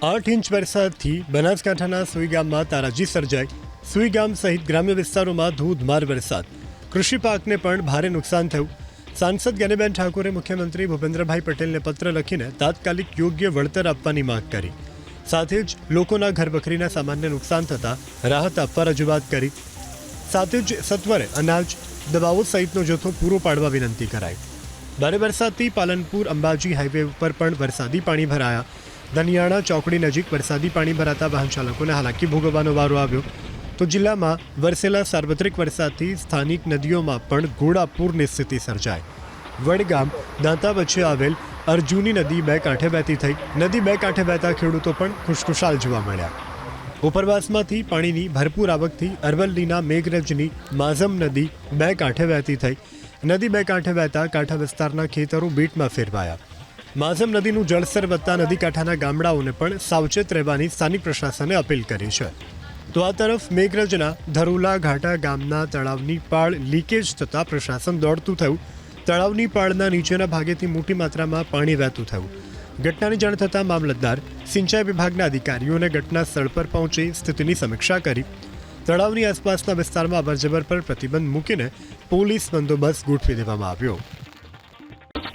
8 inch વરસાદથી બનાસકાંઠાના સુઈ ગામમાં તારાજી સર્જાઈ. સુઈ ગામ સહિત ગ્રામ્ય વિસ્તારોમાં ધોધમાર વરસાદ. કૃષિ પાકને પણ ભારે નુકસાન થયું. સાંસદ જ્ઞાનીબેન ઠાકોરે મુખ્યમંત્રી ભૂપેન્દ્રભાઈ પટેલને પત્ર લખીને તાત્કાલિક યોગ્ય વળતર આપવાની માંગ કરી. સાથે જ લોકોના ઘરવખરીના સામાનને નુકસાન થતાં રાહત આપવા રજૂઆત કરી. સાથે જ સત્વરે અનાજ, દવાઓ સહિતનો જથ્થો પૂરો પાડવા વિનંતી કરાઈ. ભારે વરસાદથી પાલનપુર અંબાજી હાઈવે ઉપર પણ વરસાદી પાણી ભરાયા. દનિયાણા ચોકડી નજીક વરસાદી પાણી ભરાતા વાહન ચાલકોને હાલાકી ભોગવવાનો વારો આવ્યો. તો જિલ્લામાં વરસેલા સાર્વત્રિક વરસાદથી સ્થાનિક નદીઓમાં પણ ઘોડાપૂરની સ્થિતિ સર્જાઈ. વડગામ દાંતા વચ્ચે આવેલ અર્જુની નદી બે કાંઠે વહેતી થઈ. નદી બે કાંઠે વહેતા ખેડૂતો પણ ખુશખુશાલ જોવા મળ્યા. ઉપરવાસમાંથી પાણીની ભરપૂર આવકથી અરવલ્લીના મેઘરજની માઝમ નદી બે કાંઠે વહેતી થઈ. નદી બે કાંઠે વહેતા કાંઠા વિસ્તારના ખેતરો બીટમાં ફેરવાયા. માઝમ નદીનું જળસ્તર વધતા નદી કાંઠાના ગામડાઓને પણ સાવચેત રહેવાની સ્થાનિક પ્રશાસને અપીલ કરી છે. તો આ તરફ મેઘરજના ધરોલા ઘાટા ગામના તળાવની પાળ લીકેજ થતાં પ્રશાસન દોડતું થયું. તળાવની પાળના નીચેના ભાગેથી મોટી માત્રામાં પાણી વહેતું થયું. ઘટનાની જાણ થતાં મામલતદાર, સિંચાઈ વિભાગના અધિકારીઓને ઘટના સ્થળ પર પહોંચી સ્થિતિની સમીક્ષા કરી. તળાવની આસપાસના વિસ્તારમાં અવરજવર પર પ્રતિબંધ મૂકીને પોલીસ બંદોબસ્ત ગોઠવી દેવામાં આવ્યો.